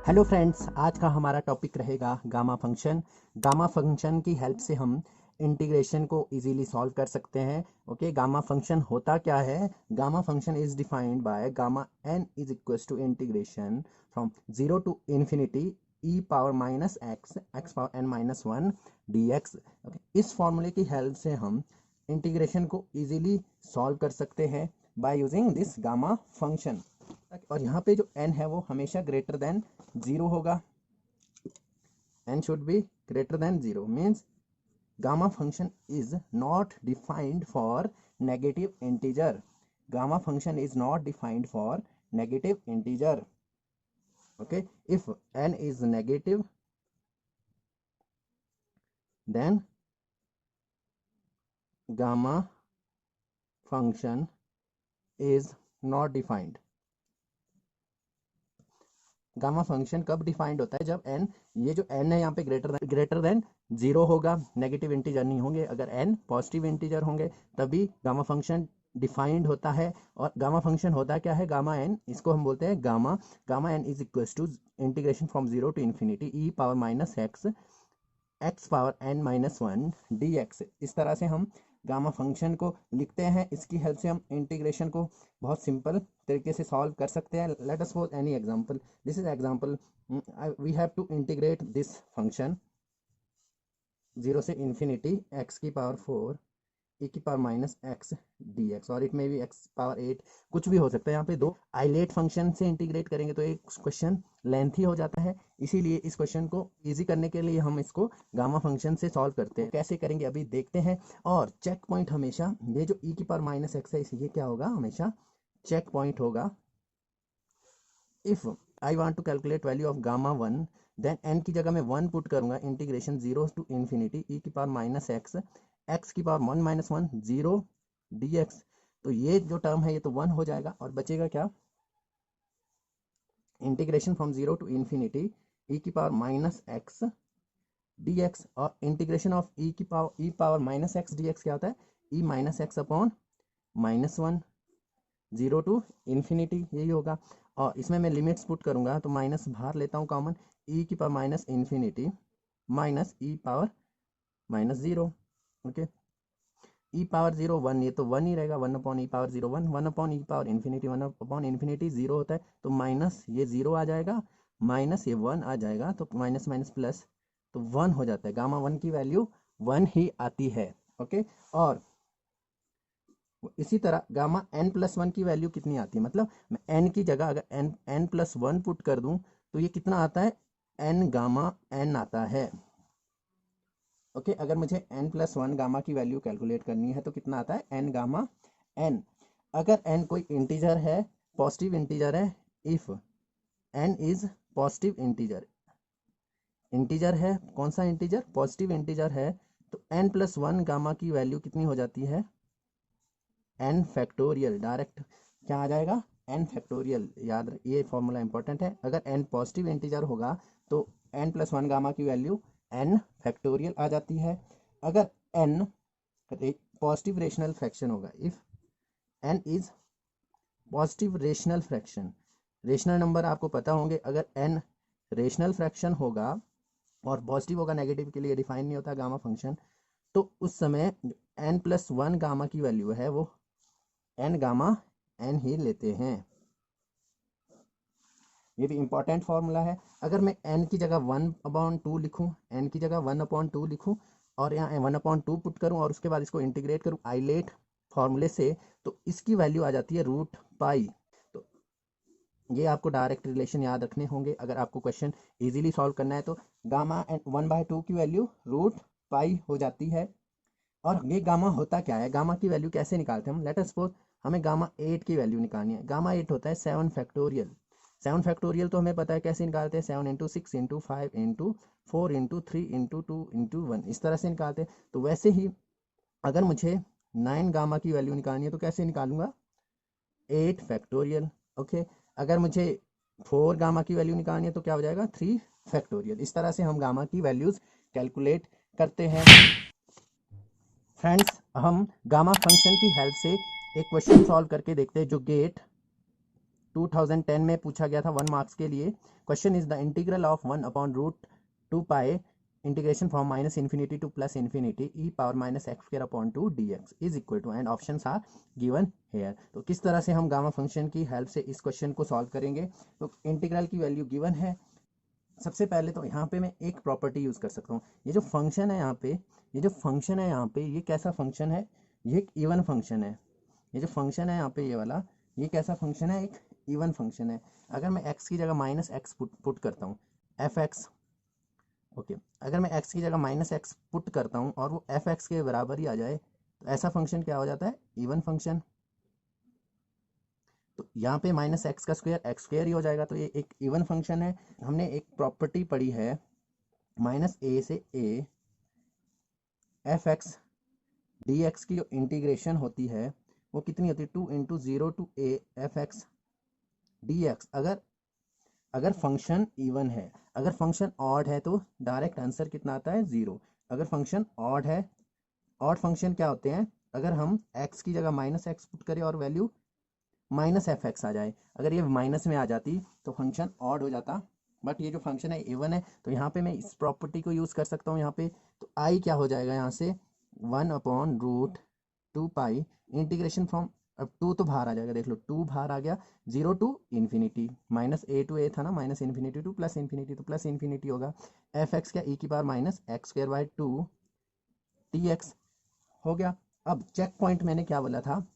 Hello friends, आज का हमारा टॉपिक रहेगा गामा फंक्शन। गामा फंक्शन की हेल्प से हम इंटीग्रेशन को इजीली सॉल्व कर सकते हैं। ओके, गामा फंक्शन होता क्या है? Gamma function is defined by gamma N is equals to integration from zero to infinity E power minus x X power N minus one D X. इस फॉर्मूले की help से हम इंटीग्रेशन को easily solve कर सकते हैं by using this gamma function. और यहाँ पे जो n है वो हमेशा ग्रेटर देन 0 होगा। n should be greater than 0 means gamma function is not defined for negative integer. Gamma function is not defined for negative integer. Okay, if n is negative, then gamma function is not defined. Gamma function कब defined होता है? जब n, ये जो n है यहाँ पे greater than 0 होगा, नेगेटिव इंटीजर नहीं होंगे। अगर n पॉजिटिव इंटीजर होंगे तभी गामा फंक्शन डिफाइंड होता है। और गामा फंक्शन होता क्या है? गामा n, इसको हम बोलते हैं gamma n is equal to integration from zero to infinity E power minus x X power N minus one D X. इस तरह से हम गामा फंक्शन को लिखते हैं। इसकी हेल्प से हम इंटीग्रेशन को बहुत सिंपल तरीके से सॉल्व कर सकते हैं। Let us suppose any example, this is example, we have to integrate this function zero से इन्फिनिटी एक्स की पावर 4 e की power minus x D x, और it may be x power 8, कुछ भी हो सकता है। यहाँ पे दो आइलेट फंक्शन से इंटीग्रेट करेंगे तो एक क्वेश्चन लेंथी हो जाता है, इसीलिए इस क्वेश्चन को इजी करने के लिए हम इसको गामा फंक्शन से सॉल्व करते हैं। कैसे करेंगे अभी देखते हैं। और चेक पॉइंट हमेशा ये जो e की पावर माइनस एक्स है, ये क्या होगा? हमेशा चेक पॉइंट होगा। If I want to calculate value of gamma one, then n की जगह मैं 1 पुट करूंगा, integration zero to infinity e की पावर माइनस एक्स एक्स की power 1 minus one zero D X. तो ये जो टर्म है ये तो 1 हो जाएगा और बचेगा क्या? Integration from zero to infinity e की power minus x D x. और integration of e power minus x D x क्या होता है? E minus x upon minus one, zero to infinity, यही होगा। और इसमें मैं लिमिट्स पुट करूंगा तो माइनस बाहर लेता हूँ कॉमन, ई की power minus infinity minus e power minus zero. Okay, e power zero one, ये तो वन ही रहेगा, one upon e power zero one, one upon e power infinity, one upon infinity zero होता है, तो minus ये zero आ जाएगा, minus ये वन आ जाएगा, तो माइनस माइनस प्लस, तो वन हो जाता है। गामा वन की वैल्यू वन ही आती है। ओके, और इसी तरह गामा एन प्लस वन की वैल्यू कितनी आती है? मतलब मैं एन की जगह अगर एन प्लस वन पुट कर दूं तो ये कितना आता है? एन गामा एन आता है। ओके, अगर मुझे n प्लस वन गामा की वैल्यू कैलकुलेट करनी है तो कितना आता है? n gamma n। अगर n कोई इंटीजर है, पॉजिटिव इंटीजर है, if n is positive integer है, कौन सा इंटीजर? पॉजिटिव इंटीजर है, तो n प्लस वन गामा की वैल्यू कितनी हो जाती है? n factorial. डायरेक्ट क्या आ जाएगा? n factorial. याद, ये फॉर्मूला इंपॉर्टेंट है। अगर n पॉजिटिव इंटीजर होगा तो n प्लस वन गामा की वैल्यू n फैक्टोरियल आ जाती है। अगर n पॉजिटिव रेशनल फ्रैक्शन होगा, if n is positive rational fraction, rational number आपको पता होंगे, अगर n रेशनल फ्रैक्शन होगा और पॉजिटिव होगा, नेगेटिव के लिए डिफाइन नहीं होता गामा फंक्शन, तो उस समय n प्लस वन गामा की वैल्यू है वो n गामा n ही लेते हैं। ये भी इंपॉर्टेंट फॉर्मूला है। अगर मैं n की जगह 1/2 लिखूं, n की जगह 1/2 लिखूं और यहाँ 1/2 पुट करूं और उसके बाद इसको इंटीग्रेट करूं आइलेट फॉर्मूले से, तो इसकी वैल्यू आ जाती है रूट पाई। तो ये आपको डायरेक्ट रिलेशन याद रखने होंगे अगर आपको क्वेश्चन इजीली सॉल्व करना है। तो गामा 1/2 की वैल्यू रूट पाई हो जाती है। और ये गामा होता क्या है? गामा की वैल्यू कैसे निकालते हैं हम? लेट अस सपोज हमें गामा 8 की वैल्यू निकालनी है। गामा 8 होता है 7 फैक्टोरियल। 7 फैक्टोरियल तो हमें पता है कैसे निकालते हैं, 7 into 6 into 5 into 4 into 3 into 2 into 1, इस तरह से निकालते हैं। तो वैसे ही अगर मुझे 9 गामा की वैल्यू निकालनी है तो कैसे निकालूंगा? 8 फैक्टोरियल। ओके, अगर मुझे 4 गामा की वैल्यू निकालनी है तो क्या हो जाएगा? 3 फैक्टोरियल। इस तरह से हम गामा की वैल्यूज कैलकुलेट करते हैं। फ्रेंड्स, हम गामा फंक्शन की हेल्प से एक क्वेश्चन सॉल्व करके देखते हैं जो गेट 2010 में पूछा गया था 1 मार्क्स के लिए। Question is the integral of 1 upon root 2 pi integration from minus infinity to plus infinity E power minus x square upon 2 dx is equal to, and options are given here. तो किस तरह से हम gamma function की help से इस question को solve करेंगे। तो इंटीग्रल की वैल्यू गिवन है। सबसे पहले तो यहाँ पे मैं एक प्रॉपर्टी यूज़ कर सकता हूँ। ये जो फंक्शन है यहाँ पे, ये जो फंक्शन है यहाँ पे, ये कैसा फंक्शन है, ये एक इवन फंक्शन है। ये जो फंक्शन है यहाँ पे, ये वाला, ये कैसा फंक्शन है, एक इवन फंक्शन है। अगर मैं x की जगह माइनस एक्स पुट करता हूँ, एफ एक्स, ओके, अगर मैं x की जगह माइनस एक्स पुट करता हूँ और वो एफ एक्स के बराबर ही आ जाए, तो ऐसा फंक्शन क्या हो जाता है, इवन फंक्शन। तो यहाँ पे माइनस एक्स का स्क्वायर एक्स स्क्वायर ही हो जाएगा, तो ये एक इवन फंक्शन है। हमने एक प्रॉपर्टी पढ़ी है, माइनस ए से ए एफ एक्स डी एक्स की जो इंटीग्रेशन होती है वो कितनी होती है, 2 into zero to A F X D X. अगर फंक्शन इवन है, अगर फंक्शन ऑड है तो डायरेक्ट आंसर कितना आता है, 0। अगर फंक्शन ऑड है, ऑड फंक्शन क्या होते हैं, अगर हम x की जगह माइनस एक्स पुट करें और वैल्यू माइनस एफ एक्स आ जाए, अगर ये माइनस में आ जाती तो फंक्शन ऑड हो जाता। बट ये जो फंक्शन है इवन है, तो यहाँ पे मैं इस प्रॉपर्टी को यूज़ कर सकता हूँ यहाँ पे। तो आई क्या हो जाएगा यहाँ से, 1 upon root 2 pi integration from, अब 2 तो बाहर आ जाएगा, देख लो 2 बाहर आ गया, 0 to infinity, minus A to A था ना, minus infinity to plus infinity, तो प्लस इन्फिनिटी होगा। एफ एक्स क्या, ई की power minus x square by 2 t x हो गया। अब चेक पॉइंट मैंने क्या बोला था,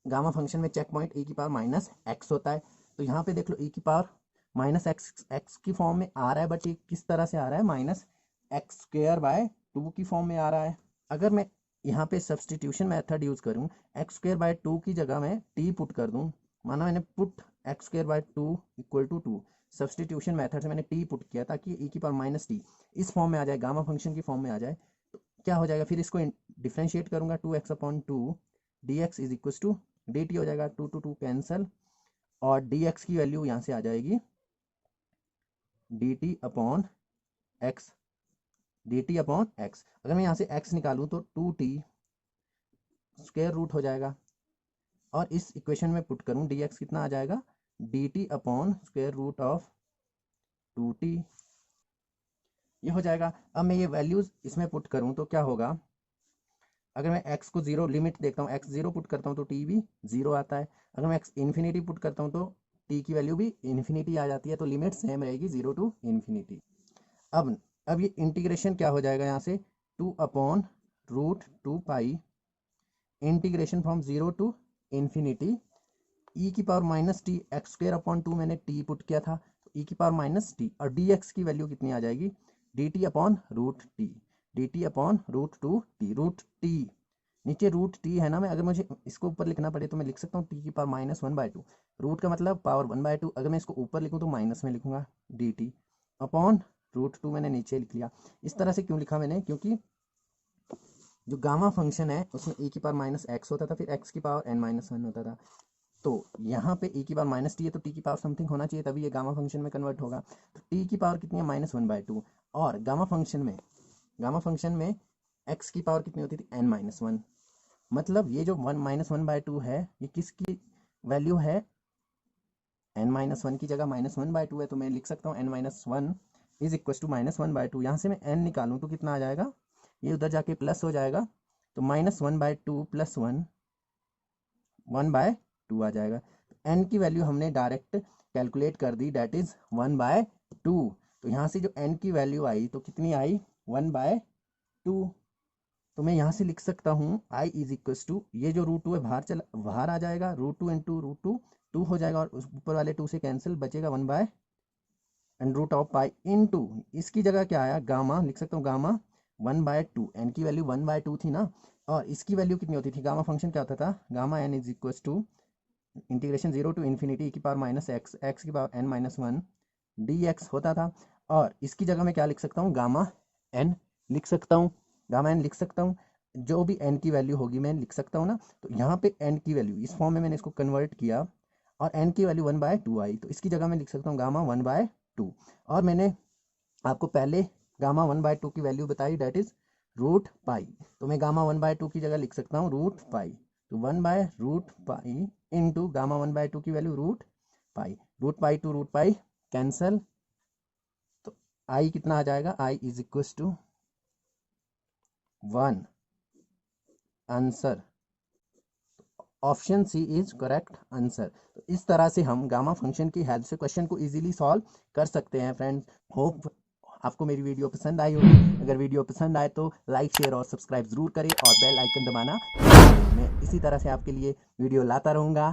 गामा फंक्शन में चेक पॉइंट e की पावर माइनस एक्स होता है। तो यहाँ पे देख लो e की पावर माइनस एक्स की फॉर्म में आ रहा है, बट ये किस तरह से आ रहा है, माइनस एक्स स्क्वायर बाय 2 की फॉर्म में आ रहा है। अगर मैं यहाँ पे सब्सटीट्यूशन मेथड यूज करूँ, एक्स स्क्वायर बाय 2 की जगह मैं t पुट कर दूँ, माना मैंने put X square by 2 equal to 2, substitution method से मैंने t पुट किया ताकि e की पावर माइनस टी इस फॉर्म में आ जाए, गामा फंक्शन की फॉर्म में आ जाए। तो क्या हो जाएगा, फिर इसको डिफ्रेंशिएट करूंगा, 2x upon 2 dx is equal to dt हो जाएगा, 2 टू 2 कैंसल, और dx की वैल्यू यहाँ से आ जाएगी dt upon x, dt upon x। अगर मैं यहाँ से x निकालूँ तो 2t स्क्वायर रूट हो जाएगा, और इस इक्वेशन में पुट करूँ dx कितना आ जाएगा, dt upon square root of 2t, ये हो जाएगा। अब मैं ये वैल्यूज इसमें पुट करूँ तो क्या होगा, अगर मैं x को 0 लिमिट देखता हूँ, x 0 पुट करता हूँ तो t भी 0 आता है। अगर मैं x इन्फिनिटी पुट करता हूँ तो t की वैल्यू भी इन्फिनिटी आ जाती है, तो लिमिट सेम रहेगी 0 टू इन्फिनिटी। अब ये इंटीग्रेशन क्या हो जाएगा, यहाँ से 2 upon root 2 pi integration from 0 to infinity e की power minus T X square upon 2 मैंने t पुट किया था, तो e की पावर माइनस टी, और dx की वैल्यू कितनी आ जाएगी, dt upon root T, dt upon root 2 T, root T नीचे रूट टी है ना, मैं अगर मुझे इसको ऊपर लिखना पड़े तो मैं लिख सकता हूँ टी की पावर माइनस 1/2, रूट का मतलब पावर 1/2, अगर मैं इसको ऊपर लिखूँ तो माइनस में लिखूंगा, dt अपॉन रूट 2 मैंने नीचे लिख लिया। इस तरह से क्यों लिखा मैंने, क्योंकि जो गामा फंक्शन है उसमें e की पावर माइनस एक्स होता था, फिर x की पावर n-1 होता था। तो यहाँ पे e की पावर माइनस टी है, तो t की पावर समथिंग होना चाहिए, तभी ये गामा फंक्शन में कन्वर्ट होगा। तो t की पावर कितनी है, -1/2, और गामा फंक्शन में x की पावर कितनी होती थी, n-1। मतलब ये जो -1/2 है, ये किसकी वैल्यू है, n-1 की जगह -1/2 है, तो मैं लिख सकता हूँ n-1 इज इक्वल टू -1/2। यहाँ से मैं n निकालूँ तो कितना आ जाएगा, ये उधर जाके प्लस हो जाएगा, तो -1/2 प्लस 1/2 आ जाएगा। n की वैल्यू हमने डायरेक्ट कैलकुलेट कर दी, डेट इज 1/2। तो यहाँ से जो n की वैल्यू आई तो कितनी आई, 1/2। तो मैं यहाँ से लिख सकता हूँ i इज इक्वल टू, ये जो रूट 2 है बाहर आ जाएगा, रूट 2 इंटू रूट 2 हो जाएगा, और उस ऊपर वाले 2 से कैंसिल, बचेगा 1/√पाई इंटू, इसकी जगह क्या आया, गामा लिख सकता हूँ, गामा 1/2, n की वैल्यू 1/2 थी ना, और इसकी वैल्यू कितनी होती थी, गामा फंक्शन क्या होता था, gamma n is equal to integration 0 to infinity e की पावर माइनस एक्स, एक्स की पावर n-1 dx होता था। और इसकी जगह मैं क्या लिख सकता हूँ, गामा n लिख सकता हूँ, गामा n लिख सकता हूँ, जो भी n की वैल्यू होगी मैं लिख सकता हूँ ना। तो यहाँ पे n की वैल्यू इस फॉर्म में मैंने इसको कन्वर्ट किया, और n की वैल्यू 1/2 आई, तो इसकी जगह मैं लिख सकता हूँ गामा 1/2। और मैंने आपको पहले गामा 1/2 की वैल्यू बताई, डेट इज √पाई, तो मैं गामा 1/2 की जगह लिख सकता हूँ √पाई। तो 1/√पाई इंटू गामा 1/2 की वैल्यू √पाई, √पाई टू √पाई कैंसल, तो आई कितना आ जाएगा, I is equal to 1। Answer option C is correct answer. तो इस तरह से हम गामा फंक्शन की हेल्प से क्वेश्चन को इजीली सॉल्व कर सकते हैं फ्रेंड्स। होप आपको मेरी वीडियो पसंद आई होगी। अगर वीडियो पसंद आए तो लाइक शेयर और सब्सक्राइब जरूर करें और बेल आइकन दबाना ना भूलें। मैं इसी तरह से आपके लिए वीडियो लाता रहूँगा।